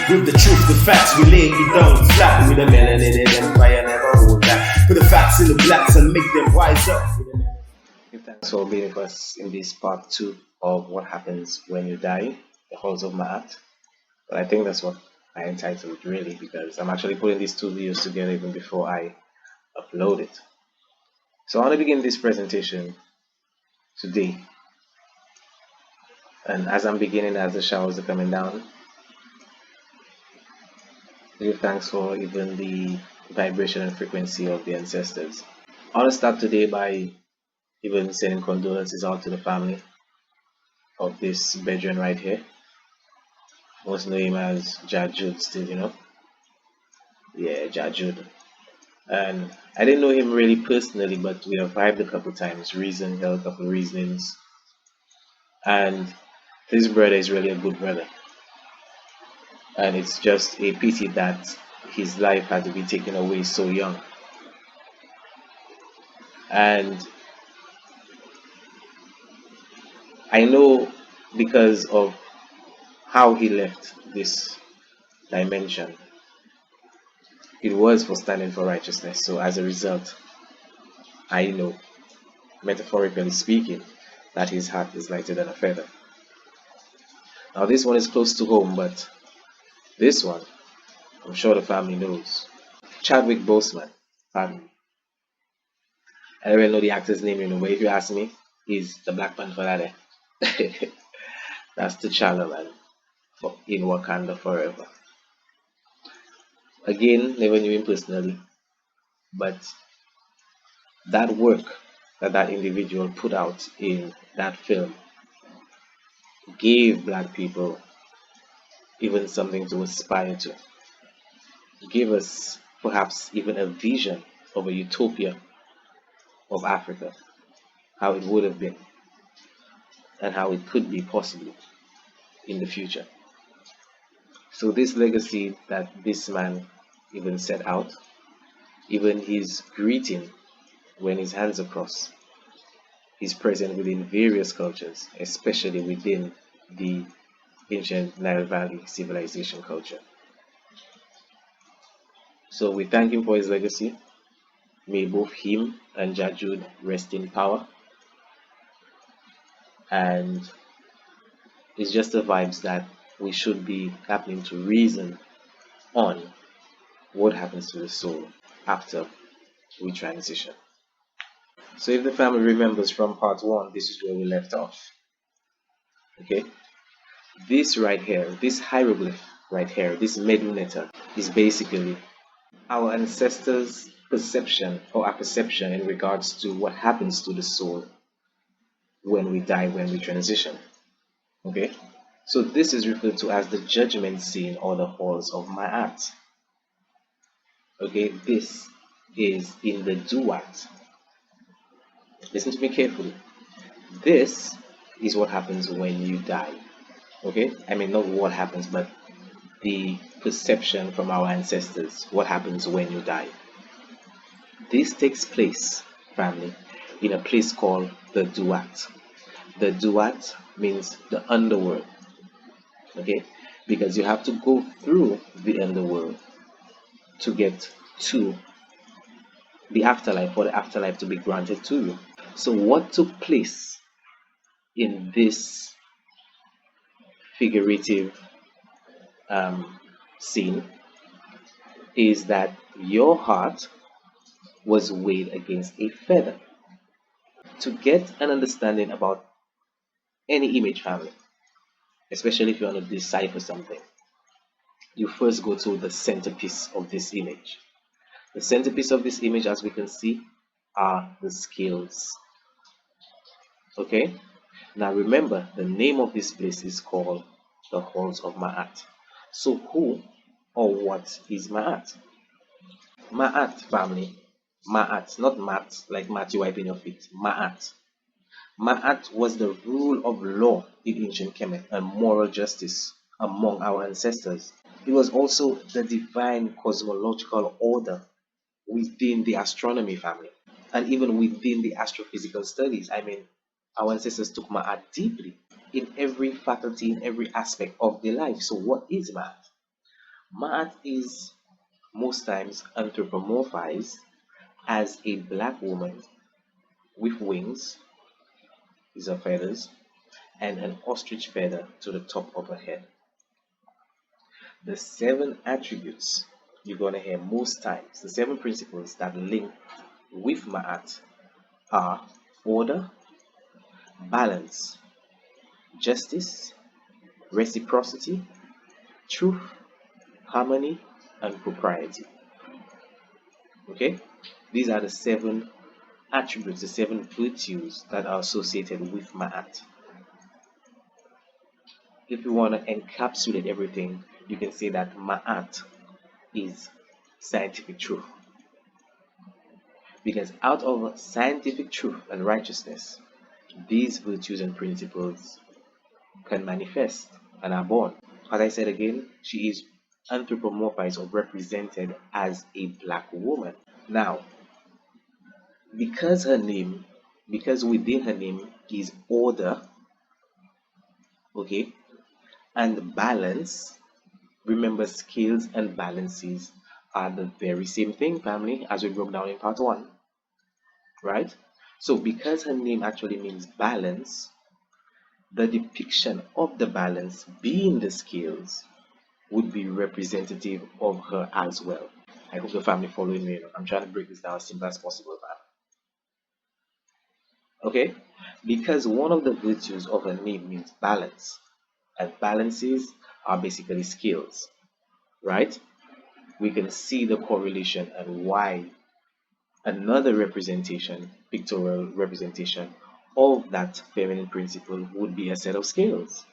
With the truth, the facts, we lay it down flat. With the melanin empire, never hold back. Put the facts in the blacks and make them wise up. Thanks for being with us in this part 2 of what happens when you die, the halls of Maat. But I think that's what I entitled really, because I'm actually putting these 2 videos together even before I upload it. So I want to begin this presentation today, and as I'm beginning, as the showers are coming down, give thanks for even the vibration and frequency of the ancestors. I want to start today by even sending condolences out to the family of this bedroom right here. Most know him as Jajud still, Yeah, Jajud. And I didn't know him really personally, but we have vibed a couple times, held a couple of reasonings. And this brother is really a good brother. And it's just a pity that his life had to be taken away so young. And I know because of how he left this dimension, it was for standing for righteousness. So as a result, I know, metaphorically speaking, that his heart is lighter than a feather. Now this one is close to home, but this one, I'm sure the family knows. Chadwick Boseman, pardon me. I don't even know the actor's name, but if you ask me, he's the Black Panther there. That's T'Challa, man, in Wakanda forever. Again, never knew him personally, but that work that individual put out in that film gave black people even something to aspire to. Gave us perhaps even a vision of a utopia of Africa, how it would have been, and how it could be possibly in the future. So this legacy that this man even set out, even his greeting when his hands are crossed, is present within various cultures, especially within the ancient Nile Valley civilization culture. So we thank him for his legacy. May both him and Jajud rest in power. And it's just the vibes that we should be happening to reason on what happens to the soul after we transition. So if the family remembers from part 1, this is where we left off. Okay? This right here, this hieroglyph right here, this Meduneta, is basically our ancestors' perception or apperception in regards to what happens to the soul when we die, when we transition. Okay? So this is referred to as the judgment scene or the halls of Maat. Okay, this is in the Duat. Listen to me carefully. This is what happens when you die. Okay? I mean, not what happens, but the perception from our ancestors, what happens when you die. This takes place, family, in a place called the Duat. The Duat means the underworld. Okay? Because you have to go through the underworld to get to the afterlife, for the afterlife to be granted to you. So what took place in this figurative scene is that your heart was weighed against a feather. To get an understanding about any image, family, especially if you want to decipher something, you first go to the centerpiece of this image. The centerpiece of this image, as we can see, are the scales. Okay? Now remember, the name of this place is called the Halls of Maat. So who or what is Maat? Maat, family. Maat, not mat like mat you wipe in your feet. Maat. Maat was the rule of law in ancient Kemet and moral justice among our ancestors. It was also the divine cosmological order within the astronomy family and even within the astrophysical studies. I mean, our ancestors took Ma'at deeply in every faculty, in every aspect of their life. So what is Ma'at? Maat is most times anthropomorphized as a black woman with wings, these are feathers, and an ostrich feather to the top of her head. The seven attributes you're going to hear most times, the seven principles that link with Ma'at are order, balance, justice, reciprocity, truth, harmony, and propriety. Okay? These are the seven attributes, the seven virtues that are associated with Ma'at. If you want to encapsulate everything, you can say that Ma'at is scientific truth. Because out of scientific truth and righteousness, these virtues and principles can manifest and are born. As I said again, she is anthropomorphized or represented as a black woman. Now, because her name, because within her name is order, okay, and balance, remember scales and balances are the very same thing, family, as we broke down in part one, right? So, because her name actually means balance, the depiction of the balance being the scales would be representative of her as well. I hope the family following me. I'm trying to break this down as simple as possible, family. Okay? Because one of the virtues of her name means balance, and balances are basically scales, right? We can see the correlation and why another representation, pictorial representation of that feminine principle would be a set of scales.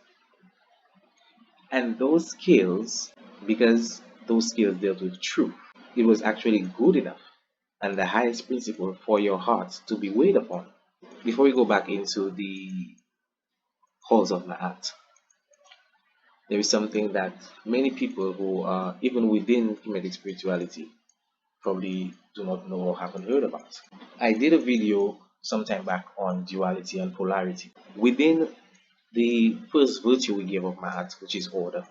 And those scales, because those scales dealt with truth, it was actually good enough and the highest principle for your heart to be weighed upon. Before we go back into the halls of Ma'at, there is something that many people who are even within Kemetic spirituality probably do not know or haven't heard about. I did a video sometime back on duality and polarity. Within the first virtue we gave of Ma'at, which is order,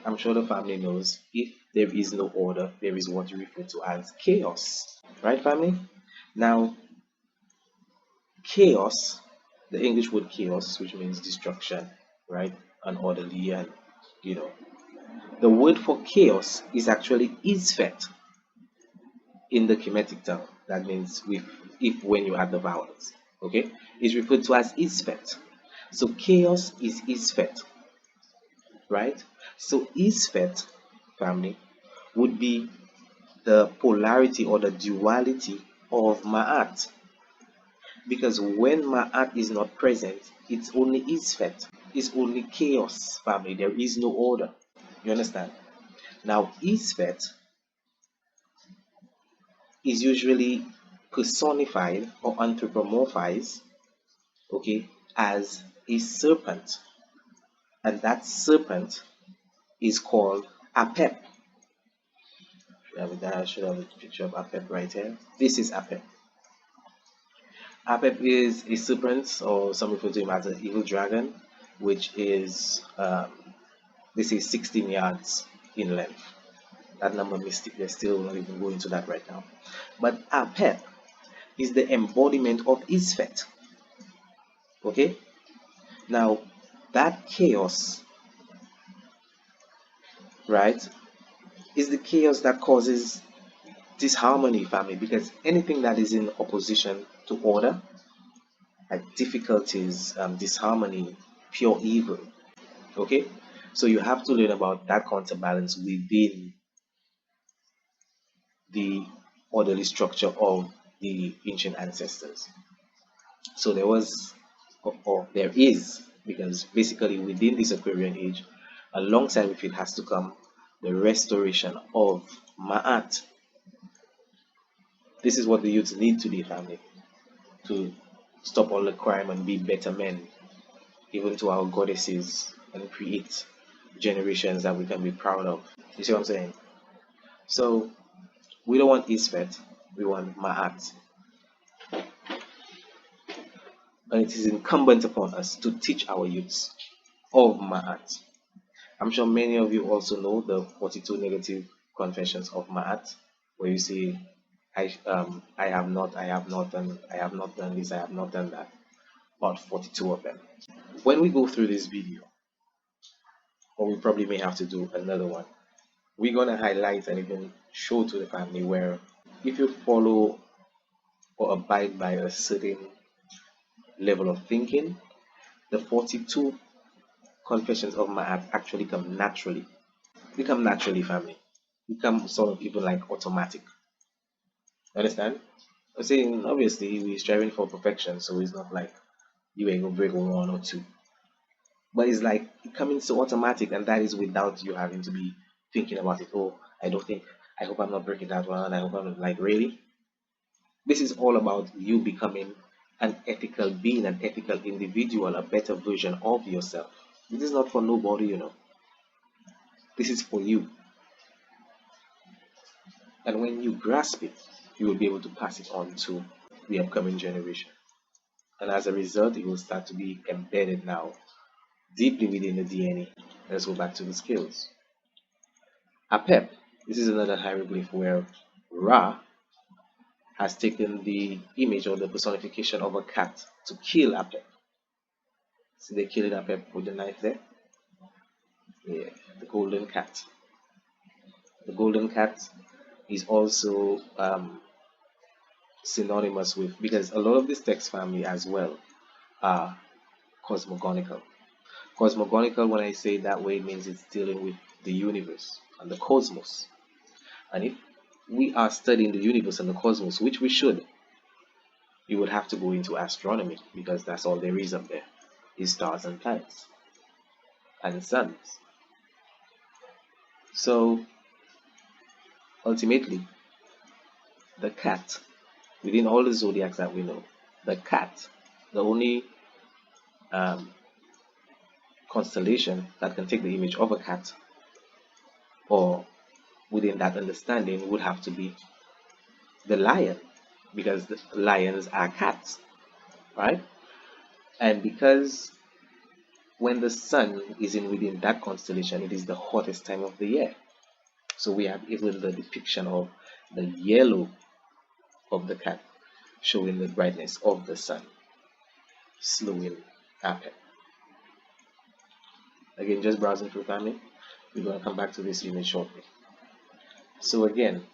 I'm sure the family knows if there is no order, there is what you refer to as chaos. Right, family? Now, chaos, the English word chaos, which means destruction, right? Unorderly and, you know, the word for chaos is actually isfet in the Kemetic tongue. That means with if when you add the vowels, okay? It's referred to as isfet. So chaos is isfet, right? So isfet, family, would be the polarity or the duality of Ma'at. Because when Ma'at is not present, it's only Isfet. It's only chaos, family. There is no order. You understand? Now, Isfet is usually personified or anthropomorphized, okay, as a serpent. And that serpent is called Apep. Should have a picture of Apep right here. This is Apep. Apep is a serpent, or some refer to him as an evil dragon, which is this is 16 yards in length. That number mystic, they're still not even going into that right now. But Apep is the embodiment of Isfet. Okay? Now, that chaos, right, is the chaos that causes disharmony, family, because anything that is in opposition to order, like difficulties, disharmony, pure evil. Okay? So you have to learn about that counterbalance within the orderly structure of the ancient ancestors. So there was, or there is, because basically within this Aquarian age, alongside with it has to come the restoration of Ma'at. This is what the youths need today, family, to stop all the crime and be better men, even to our goddesses, and create generations that we can be proud of. You see what I'm saying? So we don't want Isfet, we want Ma'at. And it is incumbent upon us to teach our youths of Ma'at. I'm sure many of you also know the 42 negative confessions of Maat, where you say, I have not done, I have not done this, I have not done that. About 42 of them. When we go through this video, or we probably may have to do another one, we're gonna highlight and even show to the family where if you follow or abide by a certain level of thinking, the 42 confessions of Maat actually become naturally, family, become sort of even like automatic. Understand? I'm saying obviously we're striving for perfection, so it's not like you ain't gonna break one or two. But it's like becoming so automatic, and that is without you having to be thinking about it. Oh, I don't think, I hope I'm not breaking that one. I hope I'm not, like, really. This is all about you becoming an ethical being, an ethical individual, a better version of yourself. This is not for nobody. This is for you. And when you grasp it, you will be able to pass it on to the upcoming generation. And as a result, it will start to be embedded now deeply within the DNA. Let's go back to the skills. Apep, this is another hieroglyph where Ra has taken the image or the personification of a cat to kill Apep. See, they killing Apep with the knife there? Yeah, the golden cat. The golden cat is also synonymous with, because a lot of this text family as well are cosmogonical. Cosmogonical, when I say it that way, it means it's dealing with the universe and the cosmos. And if we are studying the universe and the cosmos, which we should, you would have to go into astronomy because that's all there is up there is stars and planets and suns. So ultimately, the cat, within all the zodiacs that we know, the cat, the only um, constellation that can take the image of a cat, or within that understanding, would have to be the lion, because the lions are cats, right? And because when the sun is in within that constellation, it is the hottest time of the year. So we have even the depiction of the yellow of the cat showing the brightness of the sun, slowing Apep. Again, just browsing through family. We're going to come back to this image shortly. So again,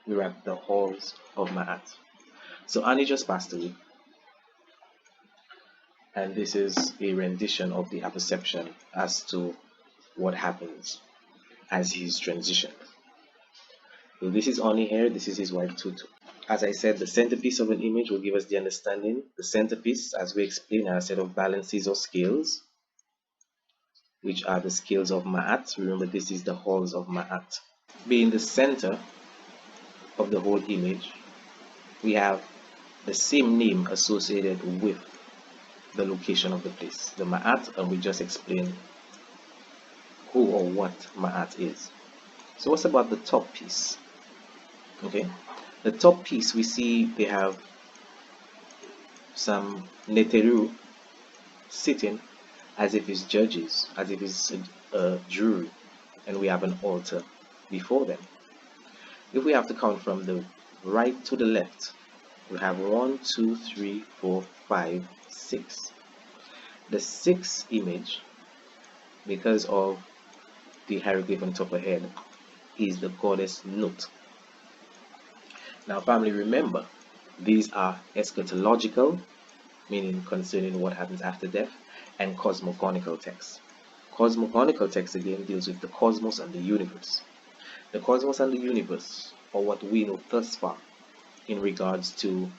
we're at the halls of Maat. So Annie just passed away, and this is a rendition of the apperception as to what happens as he's transitioned. So this is Ani here, this is his wife Tutu. As I said, the centerpiece of an image will give us the understanding. The centerpiece, as we explained, are a set of balances or scales, which are the scales of Ma'at. Remember, this is the halls of Ma'at. Being the center of the whole image, we have the same name associated with the location of the place, the Ma'at, and we just explained who or what Ma'at is. So what's about the top piece? Okay, the top piece, we see they have some Neteru sitting as if it's judges, as if it's a jury, and we have an altar before them. If we have to count from the right to the left, we have 1, 2, 3, 4, 5, 6. The sixth image, because of the hieroglyph on top ahead, is the goddess Nut. Now, family, remember, these are eschatological, meaning concerning what happens after death, and cosmogonical texts. Cosmogonical text again deals with the cosmos and the universe. The cosmos and the universe are what we know thus far in regards to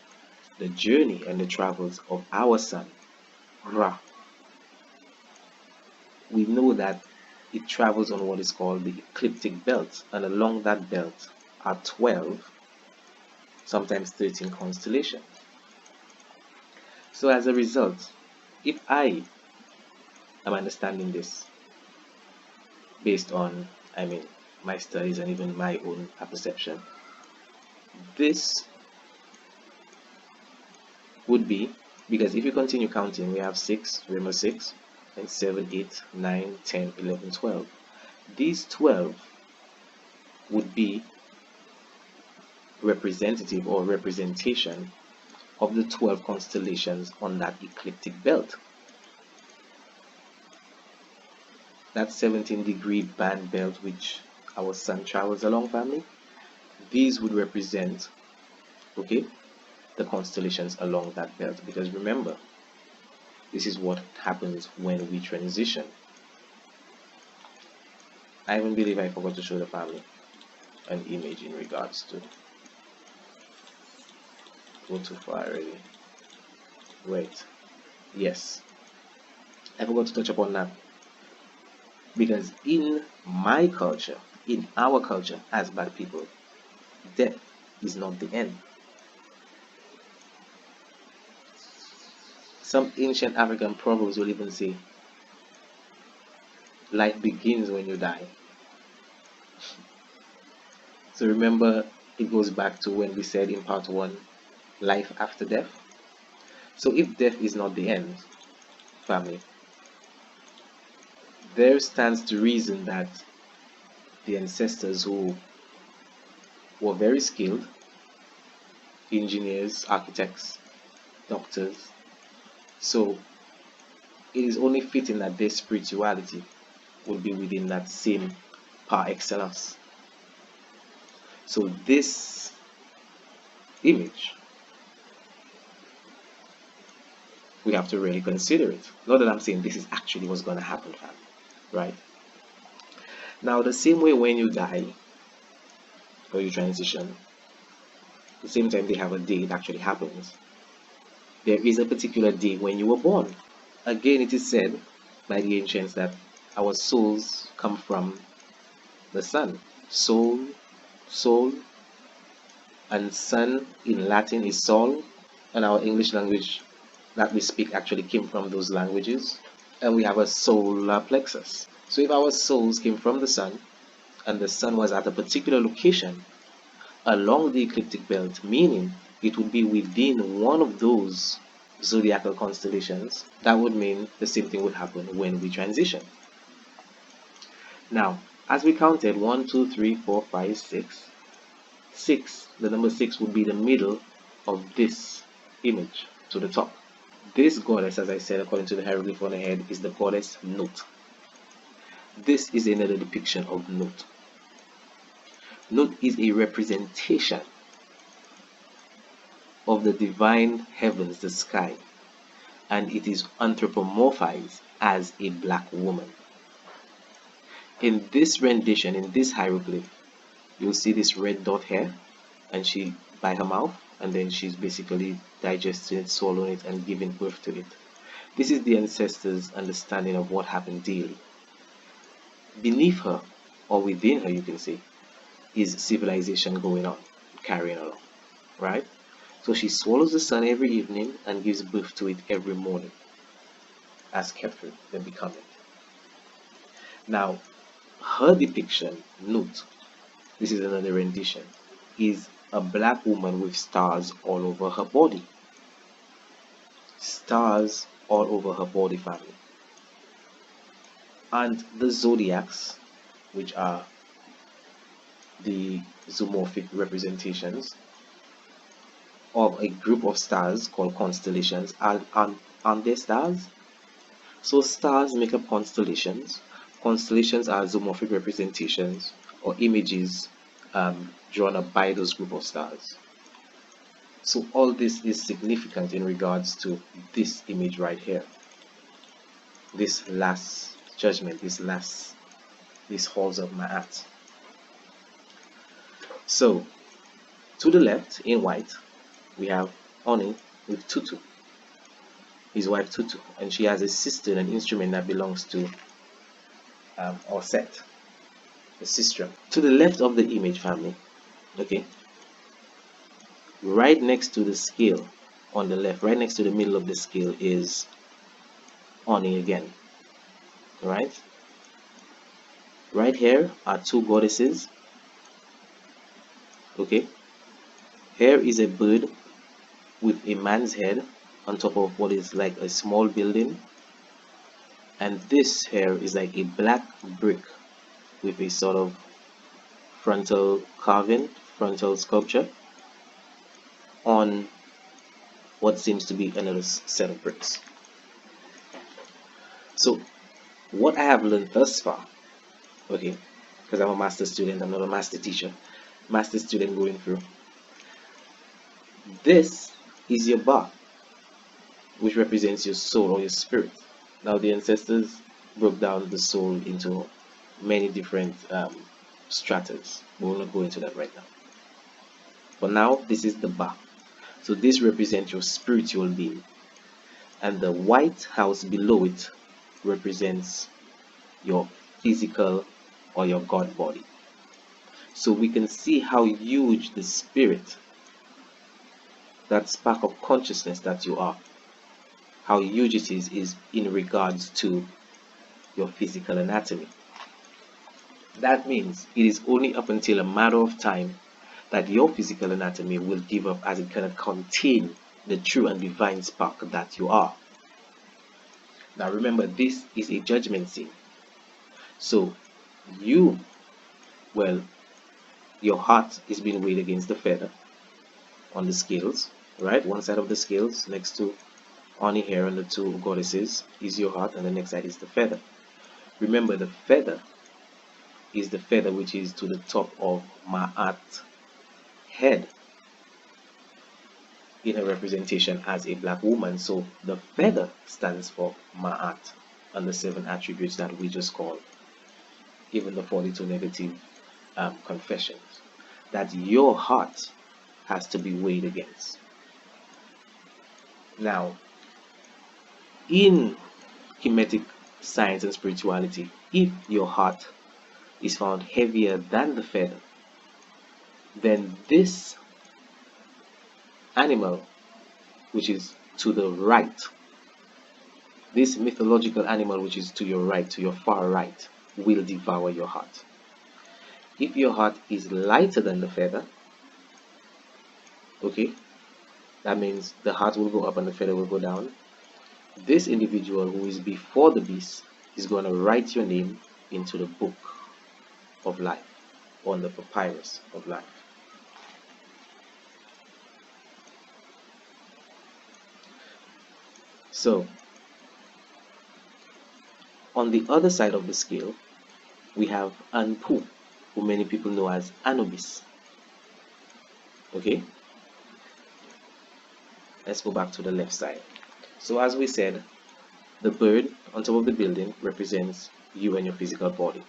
the journey and the travels of our sun, Ra. We know that it travels on what is called the ecliptic belt, and along that belt are 12, sometimes 13 constellations. So as a result, if I am understanding this based on, my studies and even my own perception, this would be, because if you continue counting, we have 6, remember 6, and 7, 8, 9, 10, 11, 12. These 12 would be representative or representation of the 12 constellations on that ecliptic belt. That 17-degree band belt which our sun travels along, family, these would represent, okay, the constellations along that belt. Because remember, this is what happens when we transition. I even believe I forgot to show the family an image in regards to, go too far already. Wait, yes, I forgot to touch upon that. Because in my culture, in our culture as black people, death is not the end. Some ancient African proverbs will even say, life begins when you die. So remember, it goes back to when we said in part 1, life after death. So if death is not the end, family, there stands to reason that the ancestors who were very skilled, engineers, architects, doctors, so it is only fitting that their spirituality would be within that same par excellence. So this image, we have to really consider it. Not that I'm saying this is actually what's going to happen, family, right? Now, the same way when you die or you transition, the same time they have a day it actually happens. There is a particular day when you were born. Again, it is said by the ancients that our souls come from the sun. Soul, soul, and sun in Latin is sol, and our English language that we speak actually came from those languages. And we have a solar plexus. So if our souls came from the sun, and the sun was at a particular location along the ecliptic belt, meaning it would be within one of those zodiacal constellations, that would mean the same thing would happen when we transition. Now, as we counted 1, 2, 3, 4, 5, 6, 6, the number 6 would be the middle of this image to the top. This goddess, as I said, according to the hieroglyph on the head, is the goddess Nut. This is another depiction of Nut. Nut is a representation of the divine heavens, the sky, and it is anthropomorphized as a black woman. In this rendition, in this hieroglyph, you'll see this red dot here, and she by her mouth, and then she's basically digesting it, swallowing it, and giving birth to it. This is the ancestors' understanding of what happened daily. Beneath her, or within her, you can say, is civilization going on, carrying along, right? So she swallows the sun every evening and gives birth to it every morning, as Kefir, the becoming. Now, her depiction, Nut, this is another rendition, is a black woman with stars all over her body. Stars all over her body, family. And the zodiacs, which are the zoomorphic representations of a group of stars called constellations, aren't they stars? So stars make up constellations. Constellations are zoomorphic representations or images drawn up by those group of stars. So all this is significant in regards to this image right here. This last judgment, this halls of Maat. So to the left in white, we have Oni with Tutu, his wife Tutu, and she has a sister, an instrument that belongs to or Set, the sister. To the left of the image, family, okay, right next to the scale on the left, right next to the middle of the scale is Oni again, right? Right here are two goddesses, okay? Here is a bird with a man's head on top of what is like a small building, And this here is like a black brick with a sort of frontal carving, frontal sculpture on what seems to be another set of bricks. So what I have learned thus far, okay, because I'm a master student, I'm not a master teacher, master student going through, this is your ba, which represents your soul or your spirit. Now the ancestors broke down the soul into many different stratas. We will not go into that right now. For now, this is the ba. So this represents your spiritual being, and the white house below it represents your physical or your God body. So we can see how huge the spirit, that spark of consciousness that you are, how huge it is in regards to your physical anatomy. That means it is only up until a matter of time that your physical anatomy will give up, as it cannot contain the true and divine spark that you are. Now remember, this is a judgment scene. So you, well, your heart is being weighed against the feather on the scales, right? One side of the scales next to Ani here and the two goddesses is your heart, and the next side is the feather. Remember, the feather is the feather which is to the top of Maat head in a representation as a black woman. So the feather stands for Ma'at and the 7 attributes that we just called, even the 42 negative confessions, that your heart has to be weighed against. Now, in Kemetic science and spirituality, if your heart is found heavier than the feather, then this animal, which is to the right, this mythological animal which is to your right, to your far right, will devour your heart. If your heart is lighter than the feather, okay, that means the heart will go up and the feather will go down. This individual who is before the beast is going to write your name into the book of life, on the papyrus of life. So, on the other side of the scale, we have Anpu, who many people know as Anubis. Okay, let's go back to the left side. So, as we said, the bird on top of the building represents you and your physical body.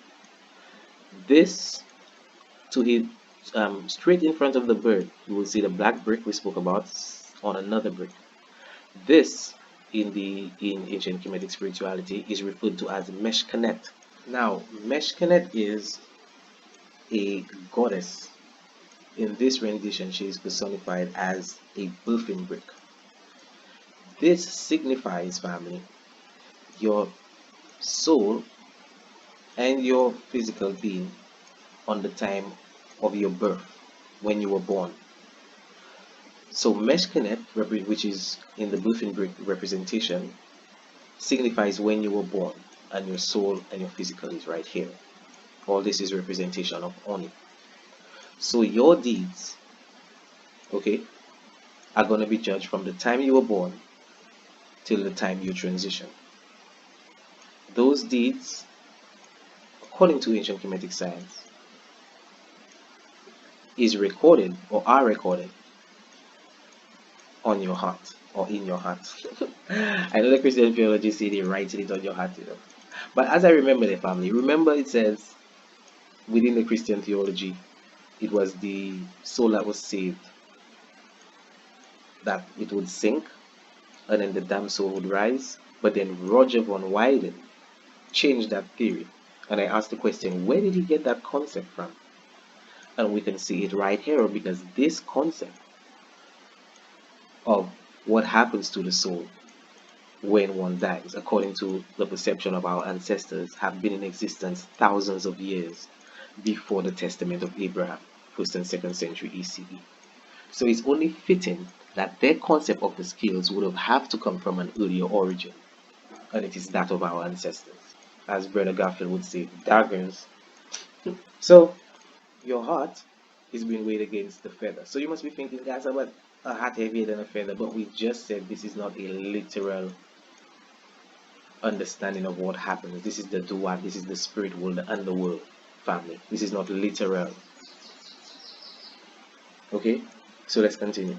This, to hit straight in front of the bird, you will see the black brick we spoke about on another brick. This, in ancient Kemetic spirituality, is referred to as Meshkanet. Now, Meshkanet is a goddess. In this rendition, she is personified as a birthing brick. This signifies, family, your soul and your physical being on the time of your birth, when you were born. So Meshkanet, which is in the birthing brick representation, signifies when you were born, and your soul and your physical is right here. All this is representation of Oni. So your deeds, okay, are going to be judged from the time you were born till the time you transition. Those deeds, according to ancient Kemetic science, is recorded or are recorded on your heart or in your heart. I know the Christian theology say they write it on your heart, But as I remember the family, remember it says within the Christian theology, it was the soul that was saved that it would sink, and then the damned soul would rise. But then Roger von Weyden changed that theory, and I asked the question, where did he get that concept from? And we can see it right here, because this concept of what happens to the soul when one dies, according to the perception of our ancestors, have been in existence thousands of years before the Testament of Abraham, 1st and 2nd century ECE. So it's only fitting that their concept of the scales would have to come from an earlier origin. and it is that of our ancestors. As Brother Garfield would say, daggers. So, your heart is being weighed against the feather. So, you must be thinking, guys, about a heart heavier than a feather, but we just said this is not a literal understanding of what happens. This is the dual, this is the spirit world, the underworld family. This is not literal. Okay? So, let's continue.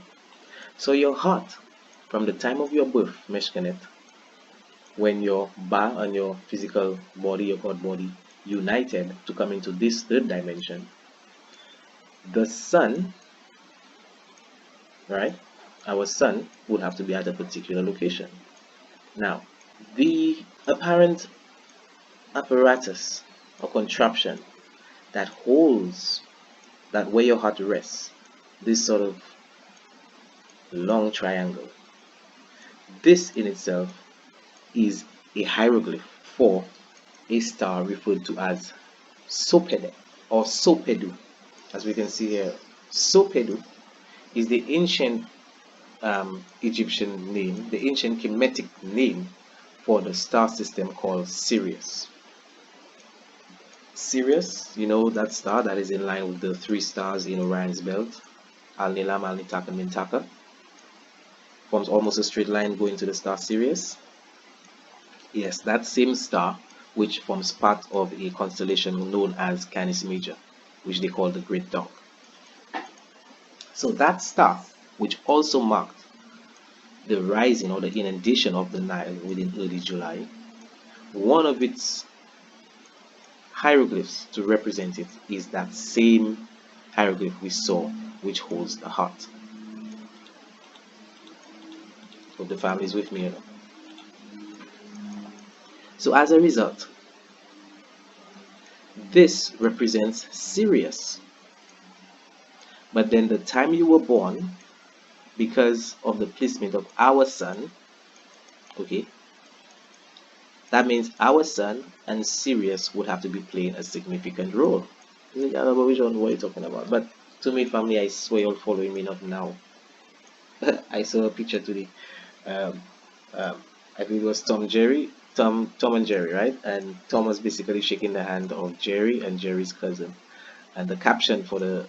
So, your heart, from the time of your birth, Meshkanet, when your ba and your physical body, your God body, united to come into this third dimension, the sun, right? Our sun would have to be at a particular location. Now, the apparent apparatus or contraption that holds that where your heart rests, this sort of long triangle, this in itself is a hieroglyph for a star referred to as Sopede or Sopedu, as we can see here. Sopedu is the ancient Egyptian name, the ancient Kemetic name for the star system called Sirius. Sirius, you know that star that is in line with the three stars in Orion's belt, Al Nilam, Al Nitaka, Mintaka, forms almost a straight line going to the star Sirius. Yes, that same star, which forms part of a constellation known as Canis Major, which they call the Great Dog. So that star, which also marked the rising or the inundation of the Nile within early July, one of its hieroglyphs to represent it is that same hieroglyph we saw, which holds the heart. Hope the family is with me here. So as a result, this represents Sirius. But then the time you were born, because of the placement of our sun, okay, that means our sun and Sirius would have to be playing a significant role. I don't know which one what you're talking about. But to me, family, I swear you're following me not now. I saw a picture today. Um, um, I think it was Tom and Jerry, right? And Tom was basically shaking the hand of Jerry and Jerry's cousin. And the caption for the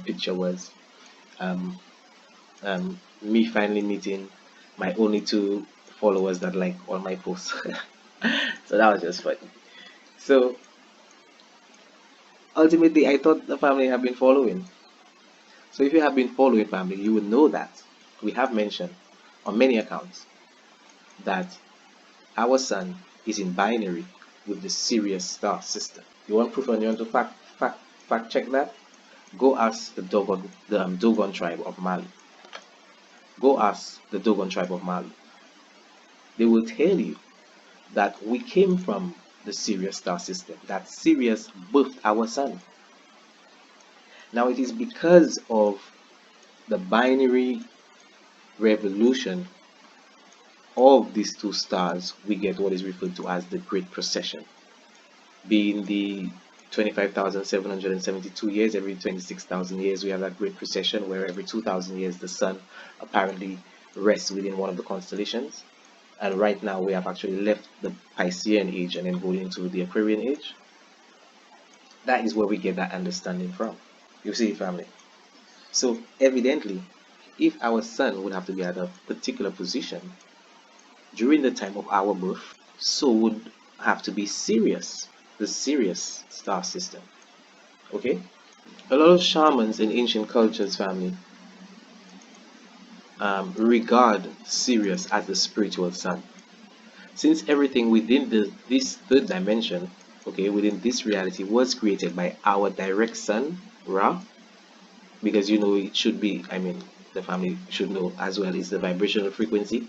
picture was, um, me finally meeting my only two followers that like all my posts. So that was just funny. So ultimately, I thought the family have been following. So if you have been following family, you will know that we have mentioned on many accounts that our sun is in binary with the Sirius star system. You want proof and you want to fact check that? Go ask the Dogon tribe of Mali. Go ask the Dogon tribe of Mali. They will tell you that we came from the Sirius star system, that Sirius birthed our sun. Now it is because of the binary revolution of these two stars we get what is referred to as the Great Precession, being the 25,772 years, every 26,000 years we have that Great Precession, where every 2,000 years the sun apparently rests within one of the constellations. And right now we have actually left the Piscean age and then going into the Aquarian age. That is where we get that understanding from. You see, family. So evidently, if our sun would have to be at a particular position during the time of our birth, so would have to be Sirius, the Sirius star system. Okay? A lot of shamans in ancient cultures, family, regard Sirius as the spiritual sun. Since everything within this third dimension, okay, within this reality was created by our direct sun, Ra, because you know it should be, I mean, the family should know as well, is the vibrational frequency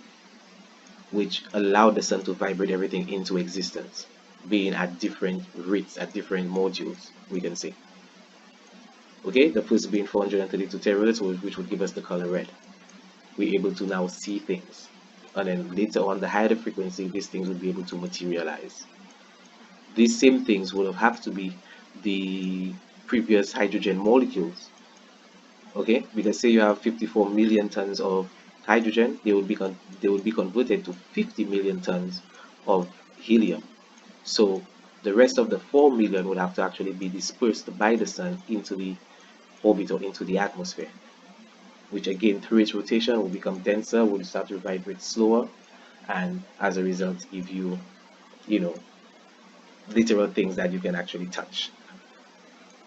which allowed the sun to vibrate everything into existence, being at different rates, at different modules, we can say. Okay, the first being 432 terahertz, which would give us the color red. We're able to now see things. And then later on, the higher the frequency, these things would be able to materialize. These same things would have to be the previous hydrogen molecules. Okay, because say you have 54 million tons of hydrogen, they would be converted to 50 million tons of helium. So the rest of the 4 million would have to actually be dispersed by the sun into the orbit or into the atmosphere, which again through its rotation will become denser, will start to vibrate slower, and as a result give you, you know, literal things that you can actually touch.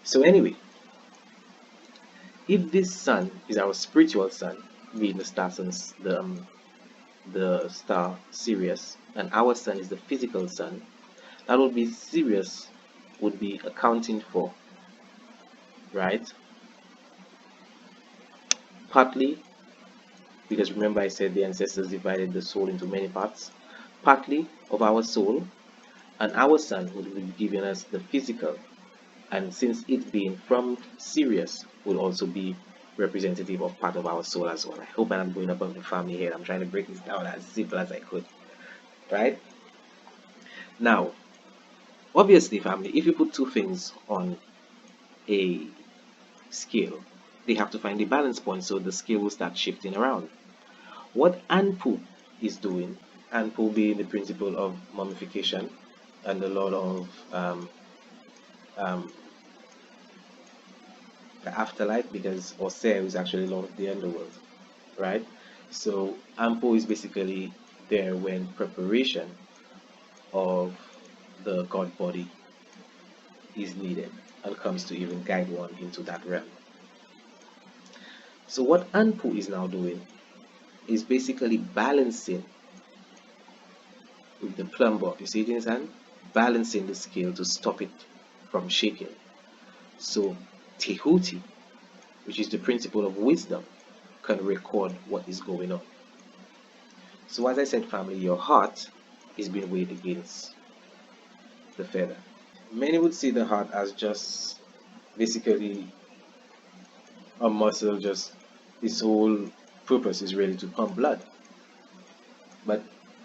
So anyway, if this sun is our spiritual sun, being the star sun, the star Sirius, and our sun is the physical sun, that would be Sirius would be accounting for, right? Partly because remember I said the ancestors divided the soul into many parts. Partly of our soul, and our sun would be giving us the physical, and since it being from Sirius would also be representative of part of our soul as well. I hope I'm not going above the family here. I'm trying to break this down as simple as I could, right? Now, obviously, family, if you put two things on a scale, they have to find the balance point, so the scale will start shifting around. What Anpu is doing, Anpu being the principle of mummification and the law of um, the afterlife, because Osir is actually Lord of the underworld, right? So Ampo is basically there when preparation of the god body is needed and comes to even guide one into that realm. So what Anpu is now doing is basically balancing with the plumb bob. You see it in his hand? Balancing the scale to stop it from shaking. So Tehuti, which is the principle of wisdom, can record what is going on. So as I said, family, your heart is being weighed against the feather. Many would see the heart as just basically a muscle, just its whole purpose is really to pump blood. But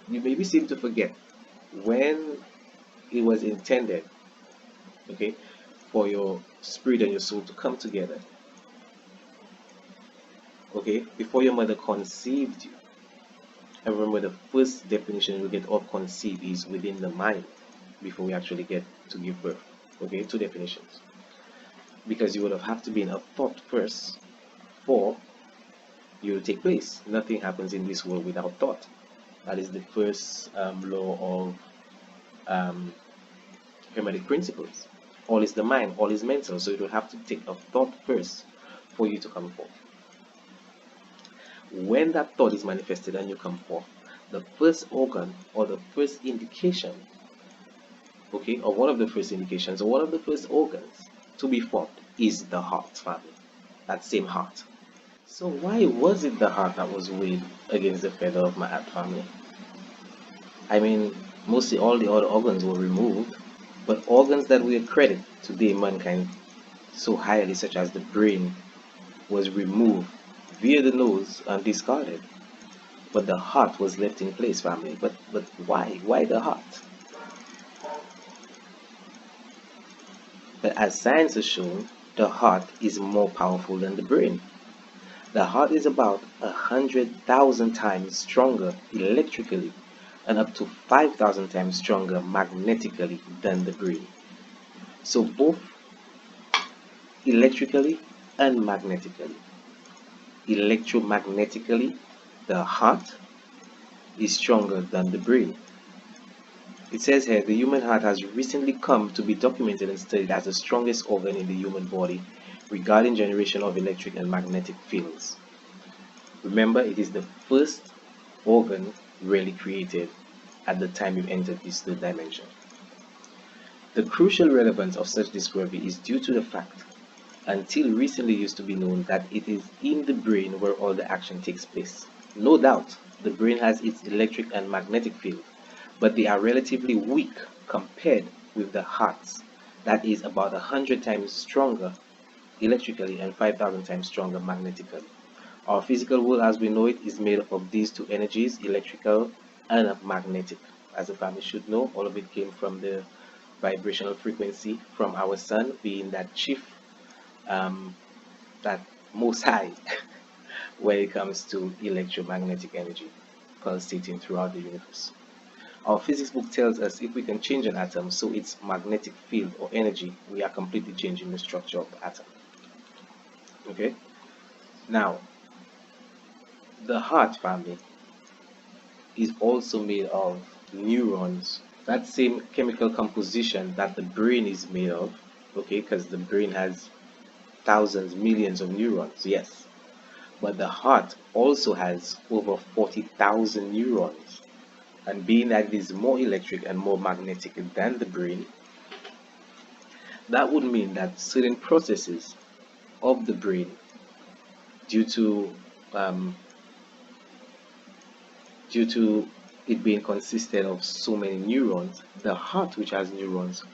you maybe seem to forget when it was intended, okay, for your spirit and your soul to come together, okay, before your mother conceived you. And remember, the first definition we get of conceive is within the mind before we actually get to give birth. Okay, two definitions. Because you would have to be in a thought first for you to take place. Nothing happens in this world without thought. That is the first law of um, Hermetic principles. All is the mind, all is mental. So you will have to take a thought first for you to come forth. When that thought is manifested and you come forth, the first organ or the first indication, okay, or one of the first indications or one of the first organs to be formed is the heart, family. That same heart. So why was it the heart that was weighed against the feather of my family? I mean, mostly all the other organs were removed, but organs that we accredit today mankind so highly, such as the brain, was removed via the nose and discarded. But the heart was left in place, family. But why? Why the heart? But as science has shown, the heart is more powerful than the brain. The heart is about 100,000 times stronger electrically and up to 5,000 times stronger magnetically than the brain. So both electrically and magnetically. Electromagnetically, the heart is stronger than the brain. It says here the human heart has recently come to be documented and studied as the strongest organ in the human body regarding generation of electric and magnetic fields. Remember, it is the first organ really created at the time you entered this third dimension. The crucial relevance of such discovery is due to the fact, until recently used to be known, that it is in the brain where all the action takes place. No doubt, the brain has its electric and magnetic field, but they are relatively weak compared with the heart's, that is about 100 times stronger electrically and 5,000 times stronger magnetically. Our physical world as we know it is made up of these two energies, electrical and magnetic. As the family should know, all of it came from the vibrational frequency from our sun, being that chief, um, that most high when it comes to electromagnetic energy pulsating throughout the universe. Our physics book tells us if we can change an atom so its magnetic field or energy, we are completely changing the structure of the atom. Okay? Now, the heart, family, is also made of neurons. That same chemical composition that the brain is made of, okay, because the brain has thousands, millions of neurons, yes. But the heart also has over 40,000 neurons. And being that it is more electric and more magnetic than the brain, that would mean that certain processes of the brain, due to um, due to it being consisted of so many neurons, the heart, which has neurons,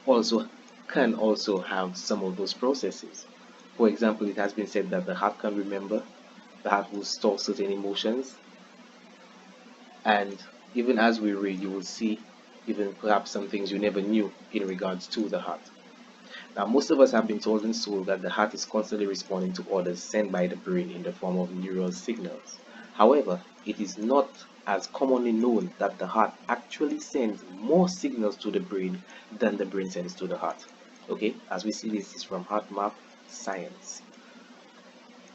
also can also have some of those processes. For example, it has been said that the heart can remember, the heart will store certain emotions, and even as we read, you will see even perhaps some things you never knew in regards to the heart. Now, most of us have been told in school that the heart is constantly responding to orders sent by the brain in the form of neural signals. However, it is not as commonly known that the heart actually sends more signals to the brain than the brain sends to the heart. Okay, as we see, this is from Heart Map Science.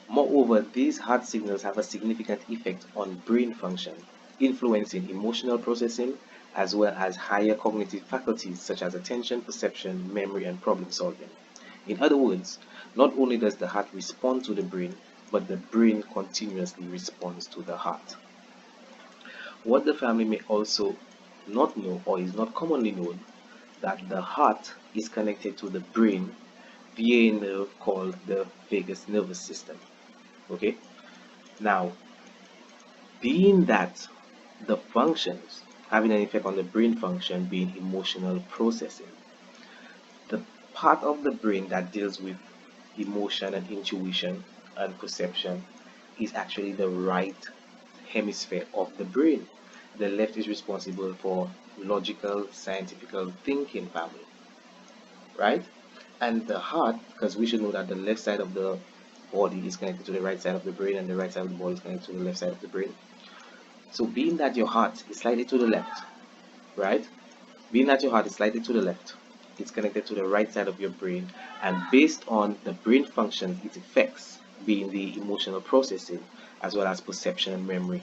Moreover, these heart signals have a significant effect on brain function, influencing emotional processing as well as higher cognitive faculties such as attention, perception, memory, and problem solving. In other words, not only does the heart respond to the brain, but the brain continuously responds to the heart. What the family may also not know or is not commonly known, that the heart is connected to the brain via a nerve called the vagus nervous system. Okay? Now, being that the functions having an effect on the brain function being emotional processing, the part of the brain that deals with emotion and intuition and perception is actually the right hemisphere of the brain. The left is responsible for logical, scientific thinking, family, right? And the heart, because we should know that the left side of the body is connected to the right side of the brain, and the right side of the body is connected to the left side of the brain. So, being that your heart is slightly to the left, right? Being that your heart is slightly to the left, it's connected to the right side of your brain, and based on the brain functions it affects, being the emotional processing as well as perception and memory,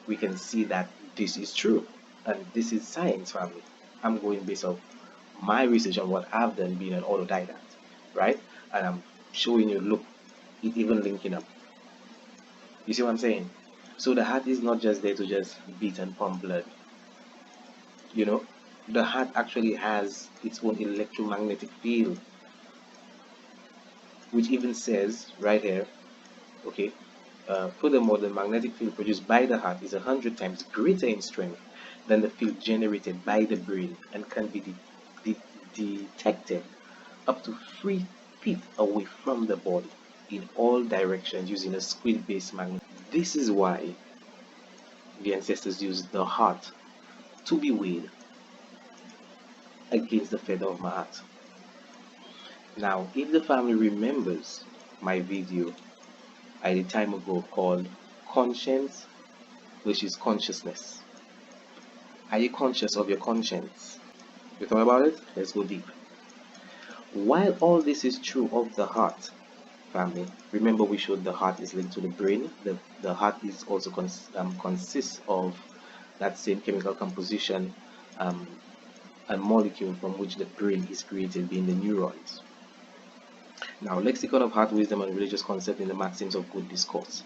we can see that this is true, and this is science, family. I'm going based off my research on what I've done, being an autodidact, right? And I'm showing you, look, it even linking up. You see what I'm saying? So the heart is not just there to just beat and pump blood. You know, the heart actually has its own electromagnetic field, which even says right here, okay, furthermore, the magnetic field produced by the heart is 100 times greater in strength than the field generated by the brain and can be detected up to 3 feet away from the body in all directions using a squid-based magnet. This is why the ancestors used the heart to be weighed against the feather of Maat. Now, if the family remembers my video I did time ago called Conscience versus Consciousness. Are you conscious of your conscience? You thought about it? Let's go deep. While all this is true of the heart, family, remember we showed the heart is linked to the brain. The heart is also consists of that same chemical composition um, and molecule from which the brain is created, being the neurons. Now, lexicon of heart wisdom and religious concept in the maxims of good discourse.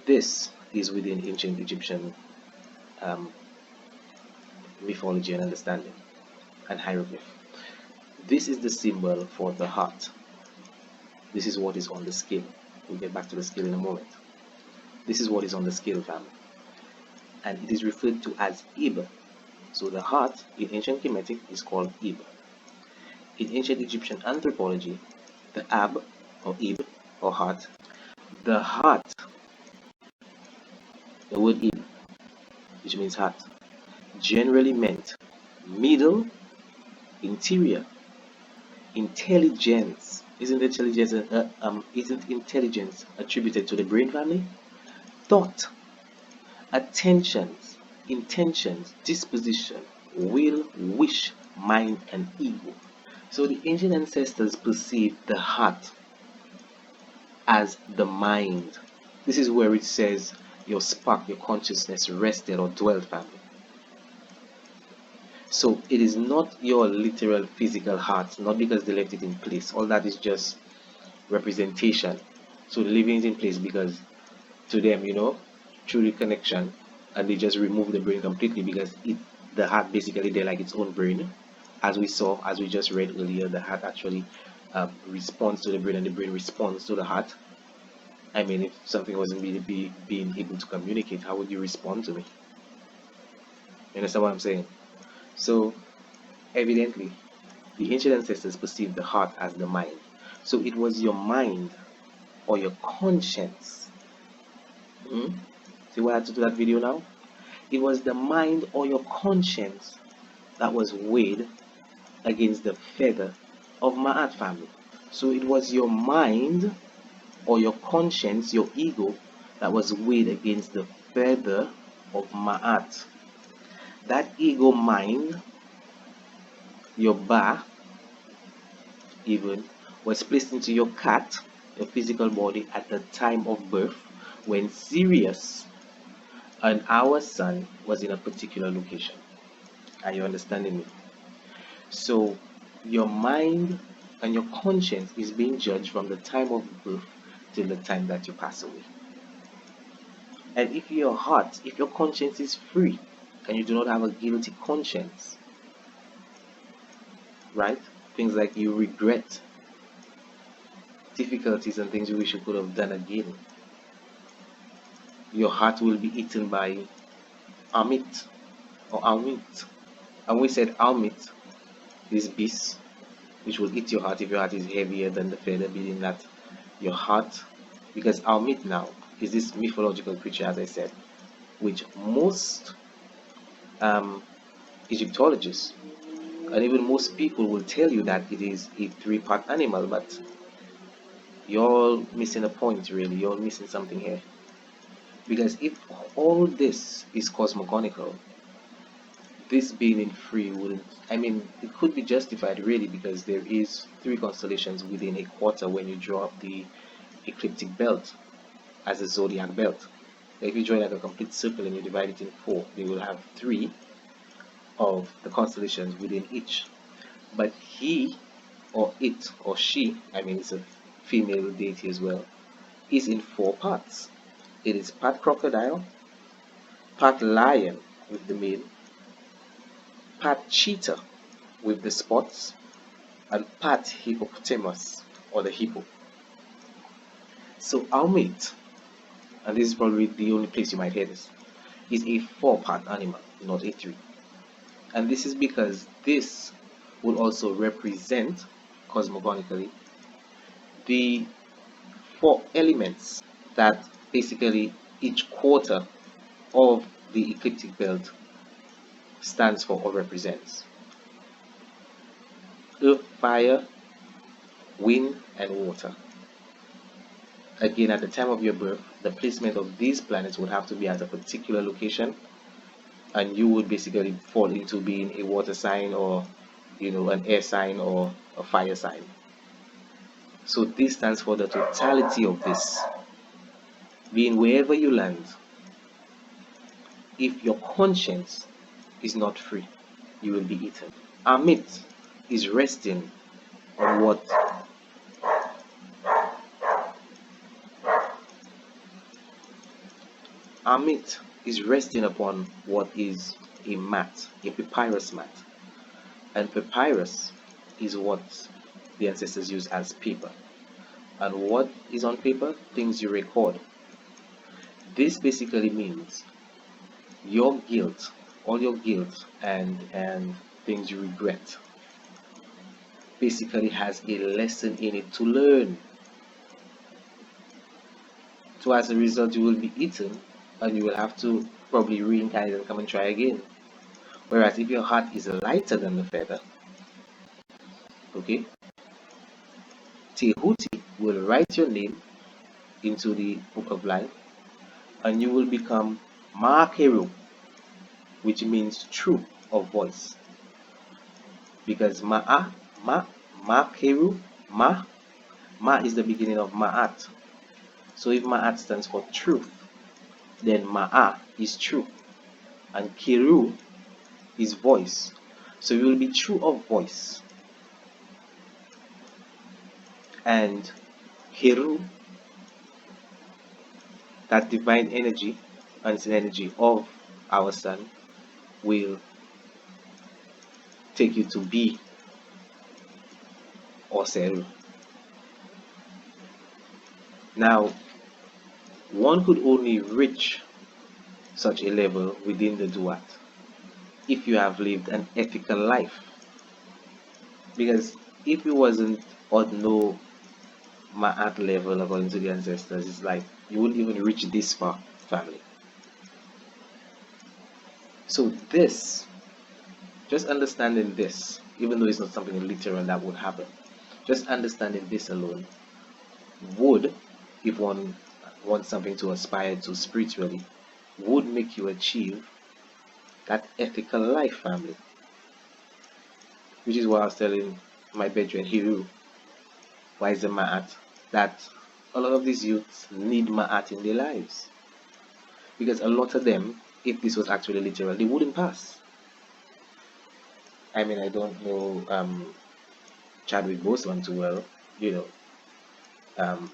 This is within ancient Egyptian um, mythology and understanding and hieroglyph. This is the symbol for the heart. This is what is on the scale. We'll get back to the scale in a moment. This is what is on the scale, family. And it is referred to as Ib. So the heart in ancient Kemetic is called Ib. In ancient Egyptian anthropology, the Ab or Ib or heart, the heart, the word Ib, which means heart, generally meant middle, interior, intelligence. Isn't intelligence attributed to the brain, family? Thought, attention, intentions, disposition, will, wish, mind, and ego. So the ancient ancestors perceived the heart as the mind. This is where it says your spark, your consciousness rested or dwelt, family. So it is not your literal physical heart, not because they left it in place. All that is just representation. So leaving it in place because to them, through the connection, and they just remove the brain completely because the heart basically they're like its own brain. As we saw, as we just read earlier, the heart actually responds to the brain and the brain responds to the heart. I mean, if something wasn't really being able to communicate, how would you respond to me? You understand what I'm saying? So, evidently, the ancient ancestors perceived the heart as the mind. So, it was your mind or your conscience. Hmm? See what I had to do that video now? It was the mind or your conscience that was weighed against the feather of Maat family. So, it was your mind or your conscience, your ego, that was weighed against the feather of Ma'at. That ego mind, your ba, even, was placed into your cat, your physical body, at the time of birth when Sirius and our sun was in a particular location. Are you understanding me? So, your mind and your conscience is being judged from the time of birth till the time that you pass away. And if your heart, if your conscience is free, and you do not have a guilty conscience, right? Things like you regret difficulties and things you wish you could have done again. Your heart will be eaten by Amit or Amit. And we said Amit, this beast, which will eat your heart if your heart is heavier than the feather, meaning that your heart, because Amit now is this mythological creature, as I said, which most um, Egyptologists and even most people will tell you that it is a three-part animal, but you're all missing a point, really. You're all missing something here. Because if all this is cosmogonical, this being in free wouldn't, I mean, it could be justified really because there is three constellations within a quarter when you draw up the ecliptic belt as a zodiac belt. If you draw like a complete circle and you divide it in four, you will have three of the constellations within each. But he or it or she, I mean it's a female deity as well, is in four parts. It is part crocodile, part lion with the male, part cheetah with the spots, and part hippopotamus or the hippo. So Almate, and this is probably the only place you might hear this, is a four-part animal, not a three. And this is because this would also represent, cosmogonically, the four elements that basically each quarter of the ecliptic belt stands for or represents. Earth, fire, wind, and water. Again, at the time of your birth, the placement of these planets would have to be at a particular location, and you would basically fall into being a water sign or an air sign or a fire sign. So this stands for the totality of this. Being wherever you land, if your conscience is not free, you will be eaten. Amit is resting on what Amit is resting upon what is a mat, a papyrus mat. And papyrus is what the ancestors use as paper. And what is on paper? Things you record. This basically means your guilt, all your guilt and things you regret basically has a lesson in it to learn. So as a result, you will be eaten and you will have to probably reincarnate and come and try again. Whereas if your heart is lighter than the feather, okay, Tehuti will write your name into the book of life and you will become Makeru, which means true of voice. Because ma'a, keru, ma is the beginning of ma'at. So if ma'at stands for truth, then ma'a is true, and keru is voice. So you will be true of voice, and keru, that divine energy, unseen energy of our sun, will take you to be or seru. Now, one could only reach such a level within the duat if you have lived an ethical life. Because if you wasn't on no ma'at level according to the ancestors, it's like you wouldn't even reach this far, family. So this, just understanding this, even though it's not something literal that would happen, just understanding this alone would, if one wants something to aspire to spiritually, would make you achieve that ethical life, family. Which is what I was telling my bedroom Hiru, why is the Ma'at, that a lot of these youths need Ma'at in their lives. Because a lot of them, if this was actually literal, they wouldn't pass. I mean, I don't know Chadwick Boseman too well, you know, um,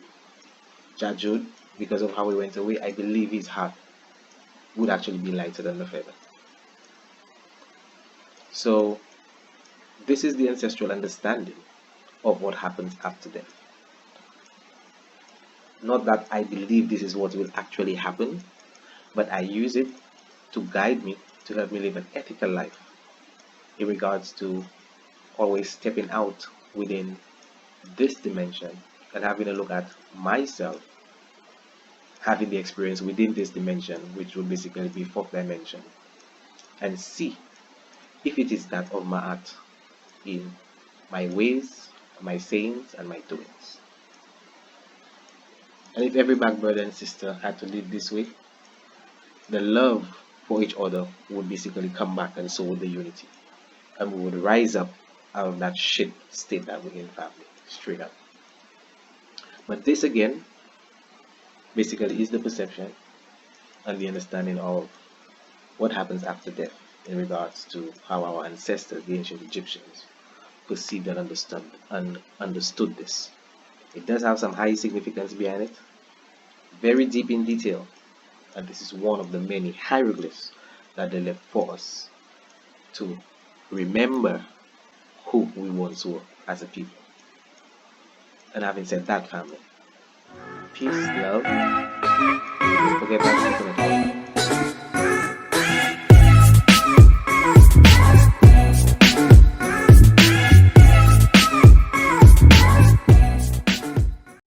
Jajud, because of how he went away, I believe his heart would actually be lighter than the feather. So, this is the ancestral understanding of what happens after death. Not that I believe this is what will actually happen, but I use it to guide me, to help me live an ethical life in regards to always stepping out within this dimension and having a look at myself, having the experience within this dimension, which will basically be fourth dimension, and see if it is that of Ma'at in my ways, my sayings, and my doings. And if every back brother and sister had to live this way, the love for each other would basically come back, and so would the unity. And we would rise up out of that shit state that we're in, family, straight up. But this again basically is the perception and the understanding of what happens after death in regards to how our ancestors, the ancient Egyptians, perceived and understood this. It does have some high significance behind it, very deep in detail, and this is one of the many hieroglyphs that they left for us to remember who we once were as a people. And having said that, family, peace, love, don't forget that coconut